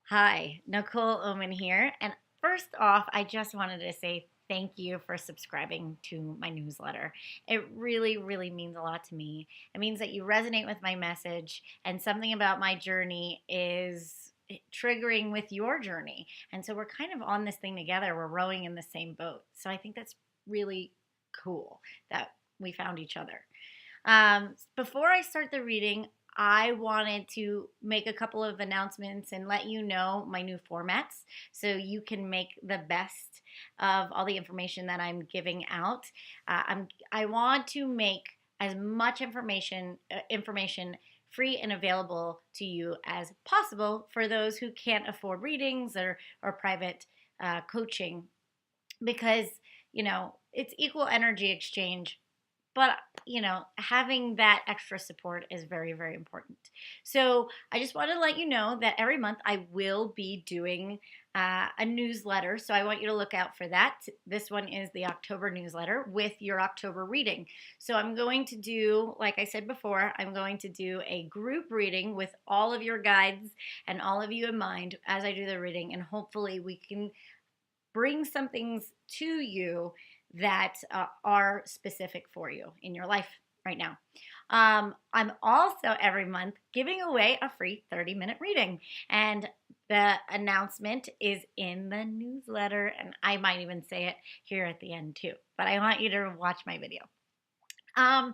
Hi, Nicole Oman here. And first off, I just wanted to say thank you for subscribing to my newsletter. It really, really means a lot to me. It means that you resonate with my message, and something about my journey is triggering with your journey. And so we're kind of on this thing together. We're rowing in the same boat. So I think that's really cool that we found each other. Before I start the reading, I wanted to make a couple of announcements and let you know my new formats so you can make the best of all the information that I'm giving out. I want to make as much information free and available to you as possible for those who can't afford readings or private coaching because it's equal energy exchange, but having that extra support is very, very important. So I just want to let you know that every month I will be doing a newsletter. So I want you to look out for that. This one is the October newsletter with your October reading. So I'm going to do, like I said before, I'm going to do a group reading with all of your guides and all of you in mind as I do the reading, and hopefully we can bring some things to you that are specific for you in your life right now. I'm also every month giving away a free 30-minute reading, and the announcement is in the newsletter, and I might even say it here at the end too, but I want you to watch my video. Um,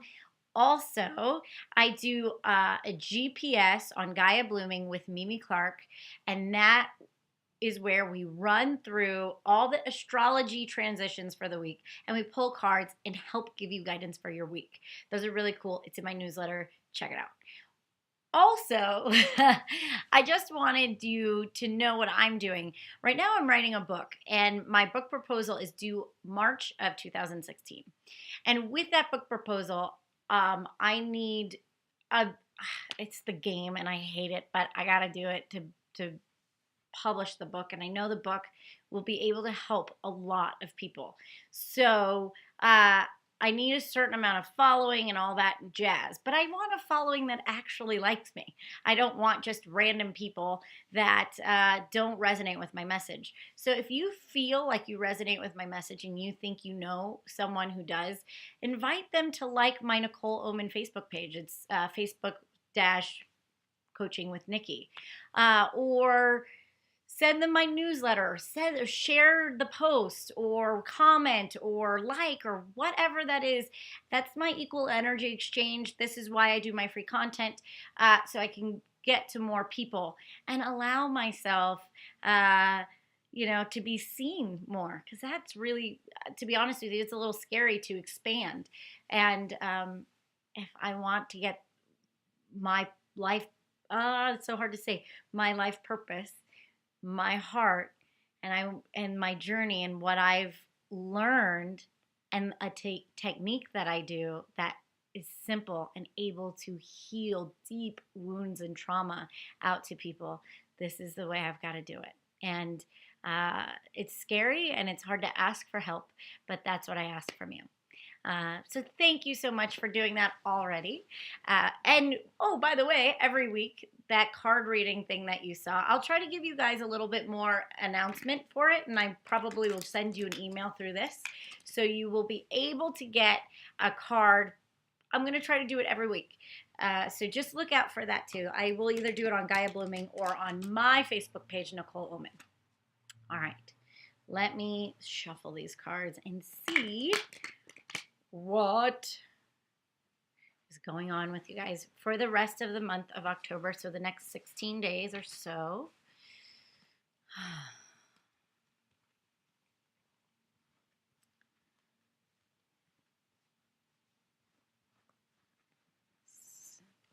Also, I do a GPS on Gaia Blooming with Mimi Clark, and that is where we run through all the astrology transitions for the week and we pull cards and help give you guidance for your week. Those are really cool. It's in my newsletter. Check it out. Also, I just wanted you to know what I'm doing. Right now, I'm writing a book, and my book proposal is due March of 2016. And with that book proposal, I need a. It's the game, and I hate it, but I gotta do it to publish the book, and I know the book will be able to help a lot of people. So I need a certain amount of following and all that jazz, but I want a following that actually likes me. I don't want just random people that don't resonate with my message. So if you feel like you resonate with my message and you think you know someone who does, invite them to like my Nicole Oman Facebook page. It's Facebook dash coaching with Nikki, or send them my newsletter, share the post or comment or like or whatever that is. That's my equal energy exchange. This is why I do my free content, so I can get to more people and allow myself to be seen more, because that's really, to be honest with you, it's a little scary to expand. And if I want to get my life, it's so hard to say, my life purpose, my heart, and my journey and what I've learned, and a technique that I do that is simple and able to heal deep wounds and trauma out to people. This is the way I've got to do it. And it's scary and it's hard to ask for help, but that's what I ask from you. So thank you so much for doing that already. And oh, by the way, every week, that card reading thing that you saw, I'll try to give you guys a little bit more announcement for it, and I probably will send you an email through this. So you will be able to get a card. I'm going to try to do it every week. So just look out for that too. I will either do it on Gaia Blooming or on my Facebook page, Nicole Oman. All right. Let me shuffle these cards and see what is going on with you guys for the rest of the month of October. So the next 16 days or so.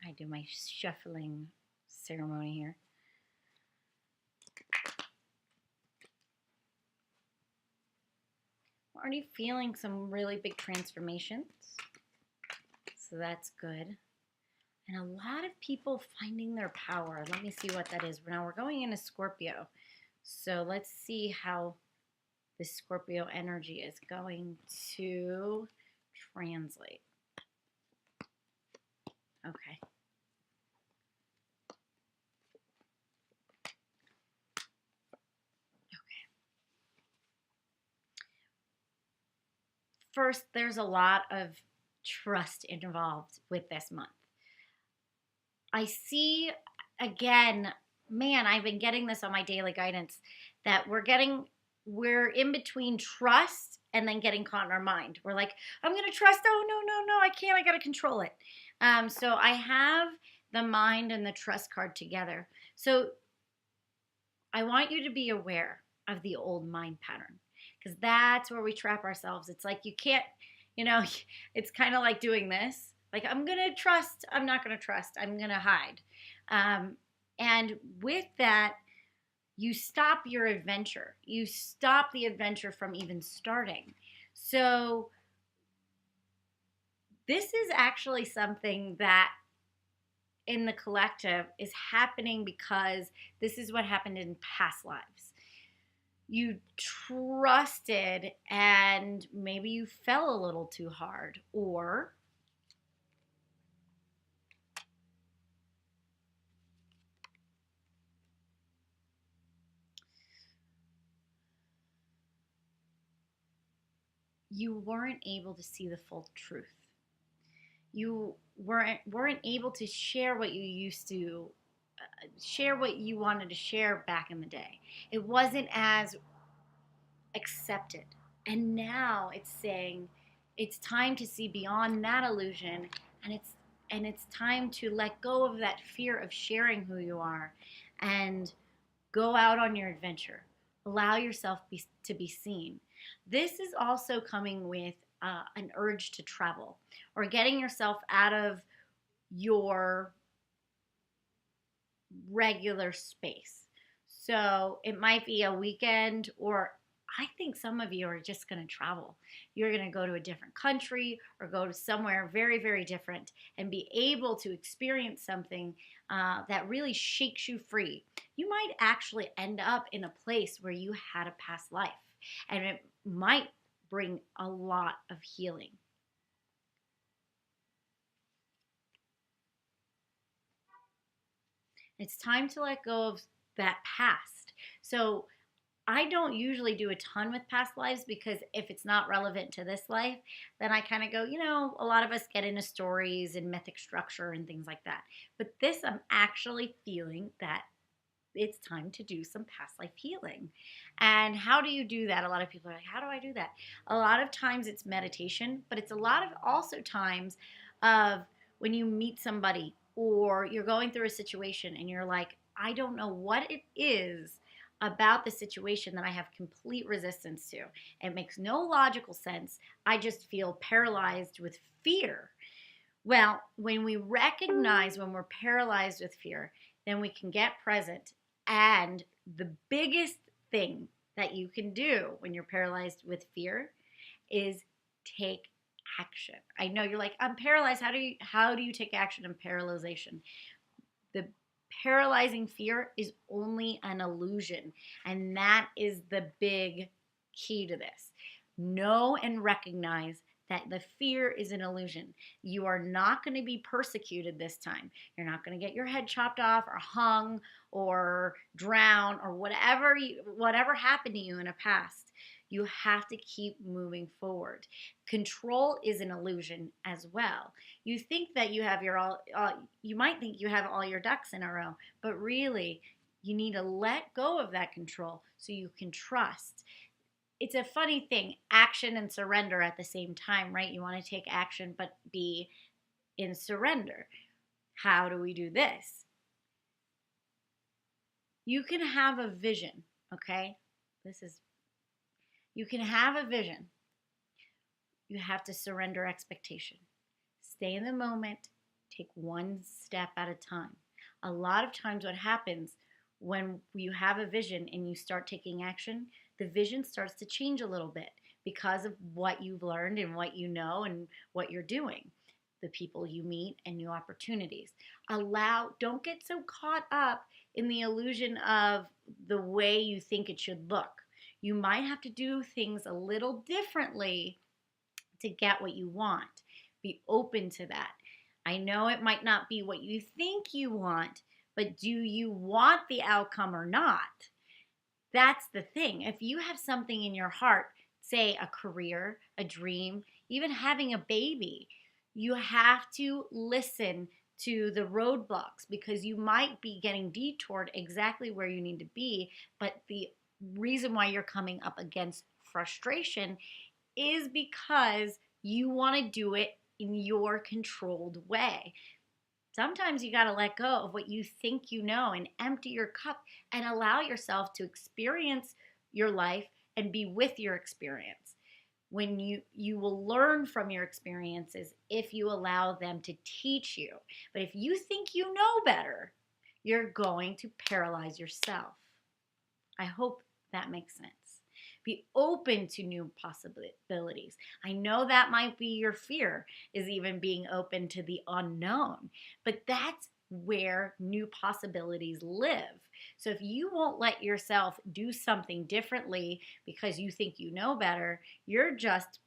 I do my shuffling ceremony here. I'm already feeling some really big transformations, so that's good. And a lot of people finding their power. Let me see what that is. Now we're going into Scorpio, so let's see how this Scorpio energy is going to translate. Okay. first, there's a lot of trust involved with this month. I see, again, man, I've been getting this on my daily guidance, that we're in between trust and then getting caught in our mind. We're like, I'm going to trust. Oh, no, I can't. I got to control it. So I have the mind and the trust card together. So I want you to be aware of the old mind pattern, because that's where we trap ourselves. It's like you can't, it's kind of like doing this. Like, I'm going to trust. I'm not going to trust. I'm going to hide. And with that, you stop your adventure. You stop the adventure from even starting. So this is actually something that in the collective is happening because this is what happened in past lives. You trusted and maybe you fell a little too hard, or you weren't able to see the full truth. You weren't able to share what you used to share, what you wanted to share back in the day. It wasn't as accepted. And now it's saying it's time to see beyond that illusion, and it's time to let go of that fear of sharing who you are and go out on your adventure. Allow yourself to be seen. This is also coming with an urge to travel, or getting yourself out of your regular space. So it might be a weekend, or I think some of you are just going to travel. You're going to go to a different country or go to somewhere very, very different and be able to experience something that really shakes you free. You might actually end up in a place where you had a past life, and it might bring a lot of healing. It's time to let go of that past. So I don't usually do a ton with past lives, because if it's not relevant to this life, then I kind of go, a lot of us get into stories and mythic structure and things like that. But this, I'm actually feeling that it's time to do some past life healing. And how do you do that? A lot of people are like, how do I do that? A lot of times it's meditation, but it's a lot of also times of when you meet somebody or you're going through a situation and you're like, I don't know what it is about the situation that I have complete resistance to. It makes no logical sense. I just feel paralyzed with fear. Well, when we recognize when we're paralyzed with fear, then we can get present. And the biggest thing that you can do when you're paralyzed with fear is take action. I know you're like, I'm paralyzed. How do you take action in paralyzation? The paralyzing fear is only an illusion, and that is the big key to this. Know and recognize that the fear is an illusion. You are not going to be persecuted this time. You're not going to get your head chopped off or hung or drown or whatever happened to you in a past. You have to keep moving forward. Control is an illusion as well. You think that you have you might think you have all your ducks in a row, but really you need to let go of that control so you can trust. It's a funny thing, action and surrender at the same time, right? You want to take action but be in surrender. How do we do this? You can have a vision, okay? You can have a vision. You have to surrender expectation. Stay in the moment. Take one step at a time. A lot of times what happens when you have a vision and you start taking action, the vision starts to change a little bit because of what you've learned and what you know and what you're doing, the people you meet and new opportunities. Don't get so caught up in the illusion of the way you think it should look. You might have to do things a little differently to get what you want. Be open to that. I know it might not be what you think you want, but do you want the outcome or not? That's the thing. If you have something in your heart, say a career, a dream, even having a baby, you have to listen to the roadblocks because you might be getting detoured exactly where you need to be. But the reason why you're coming up against frustration is because you want to do it in your controlled way. Sometimes you got to let go of what you think you know and empty your cup and allow yourself to experience your life and be with your experience. When you will learn from your experiences if you allow them to teach you. But if you think you know better, you're going to paralyze yourself. I hope that makes sense. Be open to new possibilities. I know that might be your fear, is even being open to the unknown, but that's where new possibilities live. So if you won't let yourself do something differently because you think you know better, you're just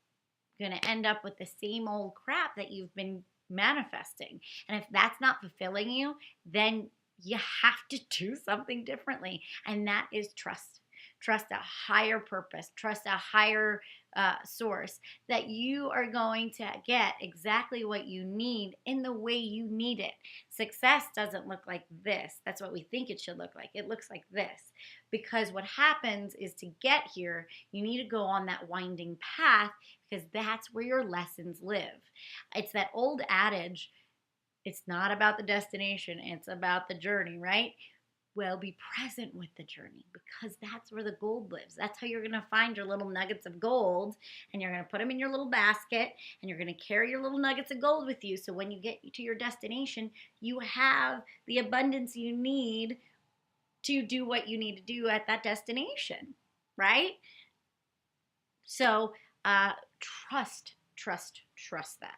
going to end up with the same old crap that you've been manifesting. And if that's not fulfilling you, then you have to do something differently. And that is trust. Trust a higher purpose, trust a higher source that you are going to get exactly what you need in the way you need it. Success doesn't look like this. That's what we think it should look like. It looks like this. Because what happens is to get here, you need to go on that winding path because that's where your lessons live. It's that old adage, it's not about the destination, it's about the journey, right? Well, be present with the journey because that's where the gold lives. That's how you're going to find your little nuggets of gold, and you're going to put them in your little basket, and you're going to carry your little nuggets of gold with you. So when you get to your destination, you have the abundance you need to do what you need to do at that destination, right? So trust that.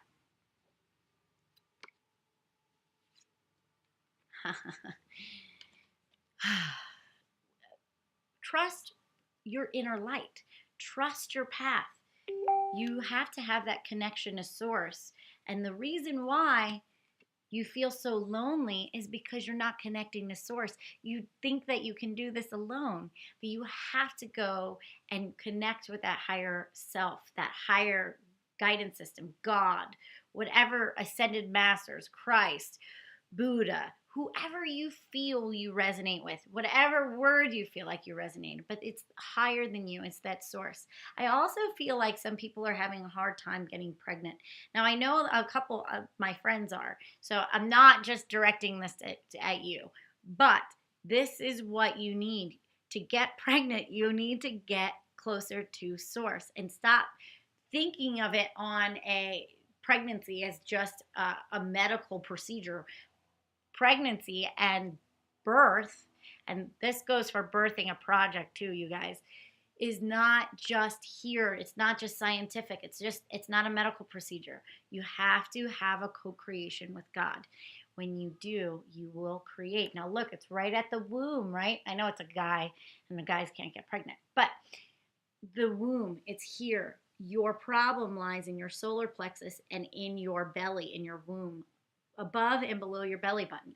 Trust your inner light. Trust your path. You have to have that connection to source. And the reason why you feel so lonely is because you're not connecting to source. You think that you can do this alone, but you have to go and connect with that higher self, that higher guidance system, God, whatever ascended masters, Christ, Buddha, whoever you feel you resonate with, whatever word you feel like you resonate, but it's higher than you. It's that source. I also feel like some people are having a hard time getting pregnant. Now, I know a couple of my friends are, so I'm not just directing this at you, but this is what you need to get pregnant. You need to get closer to source and stop thinking of it on a pregnancy as just a medical procedure. Pregnancy and birth, and this goes for birthing a project too, you guys, is not just here. It's not just scientific. It's not a medical procedure. You have to have a co-creation with God. When you do, you will create. Now look, it's right at the womb, right? I know it's a guy and the guys can't get pregnant, but the womb, it's here. Your problem lies in your solar plexus and in your belly, in your womb, above and below your belly button.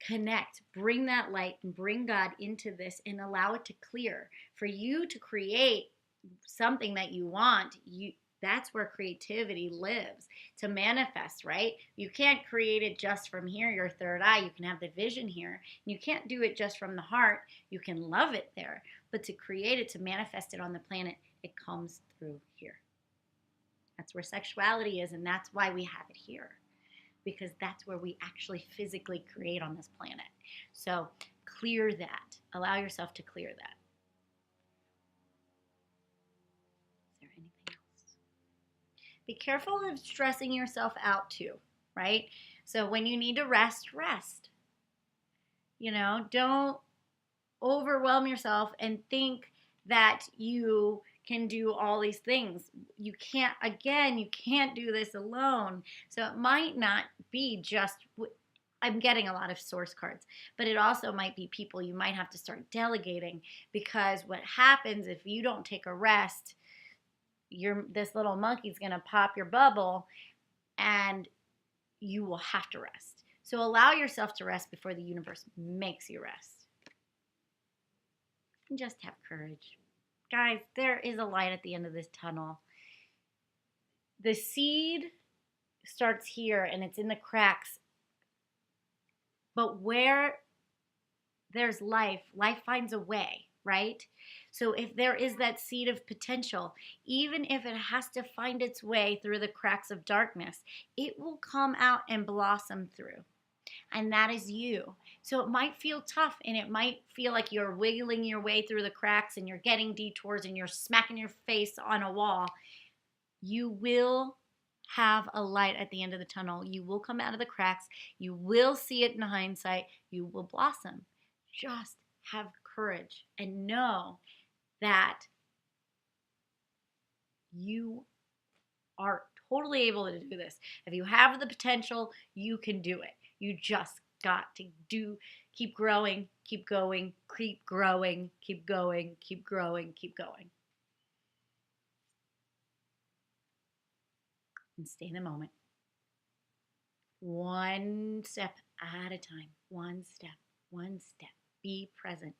Connect, bring that light and bring God into this and allow it to clear. For you to create something that you want, that's where creativity lives, to manifest, right? You can't create it just from here, your third eye. You can have the vision here. You can't do it just from the heart. You can love it there. But to create it, to manifest it on the planet, it comes through here. That's where sexuality is, and that's why we have it here, because that's where we actually physically create on this planet. So clear that. Allow yourself to clear that. Is there anything else? Be careful of stressing yourself out too, right? So when you need to rest, rest. Don't overwhelm yourself and think that you can do all these things. You can't do this alone. So it might not be just, I'm getting a lot of source cards, but it also might be people you might have to start delegating, because what happens if you don't take a rest, this little monkey's going to pop your bubble and you will have to rest. So allow yourself to rest before the universe makes you rest. And just have courage. guys, there is a light at the end of this tunnel. The seed starts here and it's in the cracks. But where there's life, life finds a way, right? So if there is that seed of potential, even if it has to find its way through the cracks of darkness, it will come out and blossom through. And that is you. So it might feel tough and it might feel like you're wiggling your way through the cracks and you're getting detours and you're smacking your face on a wall. You will have a light at the end of the tunnel. You will come out of the cracks. You will see it in hindsight. You will blossom. Just have courage and know that you are totally able to do this. If you have the potential, you can do it. You just got to keep growing, keep going, keep growing, keep going, keep growing, keep going. And stay in the moment. One step at a time. One step. One step. Be present.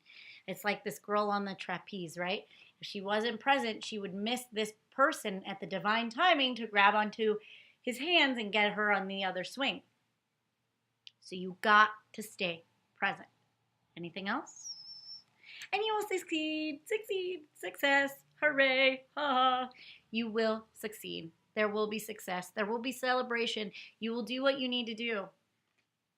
It's like this girl on the trapeze, right? If she wasn't present, she would miss this person at the divine timing to grab onto his hands and get her on the other swing. So you got to stay present. Anything else? And you will succeed, success, hooray, ha ha. You will succeed. There will be success. There will be celebration. You will do what you need to do.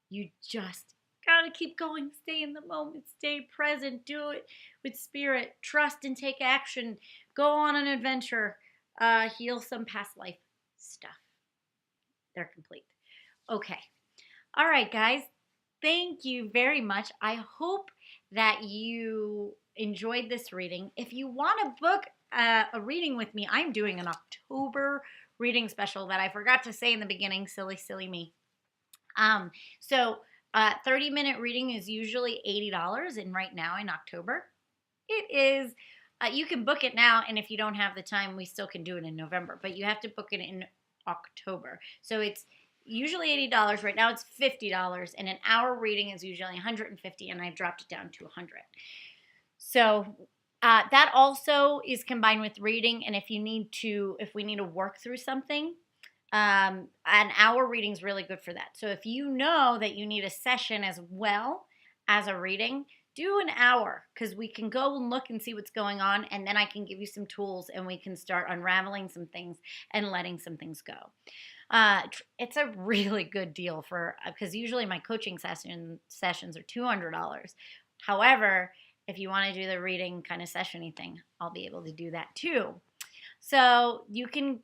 You just gotta keep going. Stay in the moment. Stay present. Do it with spirit. Trust and take action. Go on an adventure. Heal some past life stuff. They're complete. Okay. All right, guys. Thank you very much. I hope that you enjoyed this reading. If you want to book a reading with me, I'm doing an October reading special that I forgot to say in the beginning. Silly me. So 30-minute reading is usually $80, and right now in October, it is, you can book it now, and if you don't have the time, we still can do it in November, but you have to book it in October. So it's usually $80. Right now it's $50, and an hour reading is usually $150, and I dropped it down to $100. So that also is combined with reading, and if we need to work through something, an hour reading is really good for that. So if you know that you need a session as well as a reading, do an hour, because we can go and look and see what's going on, and then I can give you some tools and we can start unraveling some things and letting some things go. It's a really good deal because usually my coaching sessions are $200. However, if you want to do the reading kind of session-y thing, I'll be able to do that too. So you can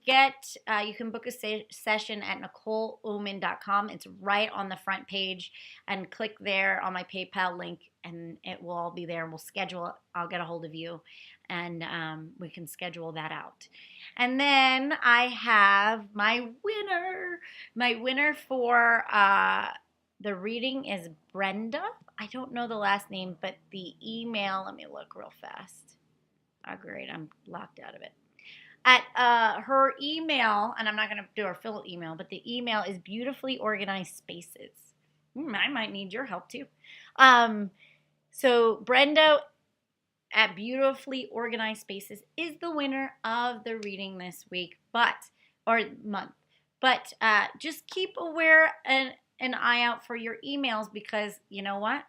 book a session at NicoleOman.com. It's right on the front page, and click there on my PayPal link, and it will all be there. We'll schedule it. I'll get a hold of you, and we can schedule that out. And then I have my winner. My winner for the reading is Brenda. I don't know the last name, but the email, let me look real fast. Oh, great, I'm locked out of it. At her email, and I'm not going to do her full email, but the email is Beautifully Organized Spaces. I might need your help too. So Brenda at Beautifully Organized Spaces is the winner of the reading this week, month. But just keep an eye out for your emails, because you know what?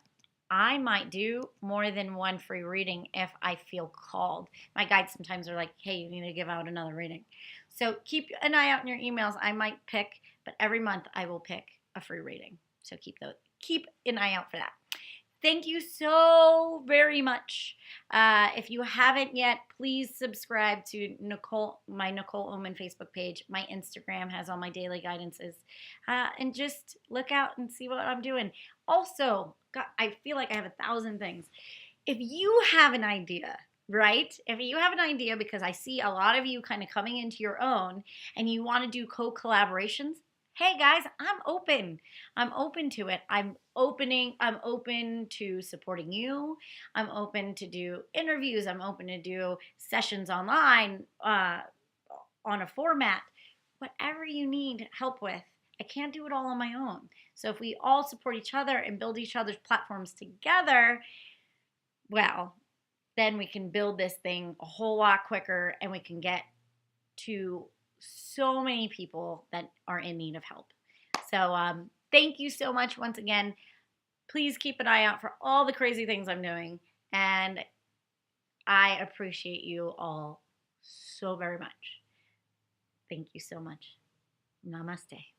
I might do more than one free reading if I feel called. My guides sometimes are like, hey, you need to give out another reading. So keep an eye out in your emails. I might pick, but every month I will pick a free reading. So keep an eye out for that. Thank you so very much. If you haven't yet, please subscribe to my Nicole Oman Facebook page. My Instagram has all my daily guidances. And just look out and see what I'm doing. Also, God, I feel like I have 1,000 things. If you have an idea, right? If you have an idea, because I see a lot of you kind of coming into your own and you want to do co-collaborations, hey guys, I'm open. I'm open to it. I'm open to supporting you. I'm open to do interviews. I'm open to do sessions online on a format. Whatever you need help with. I can't do it all on my own. So if we all support each other and build each other's platforms together, well, then we can build this thing a whole lot quicker and we can get to so many people that are in need of help. So thank you so much once again. Please keep an eye out for all the crazy things I'm doing. And I appreciate you all so very much. Thank you so much. Namaste.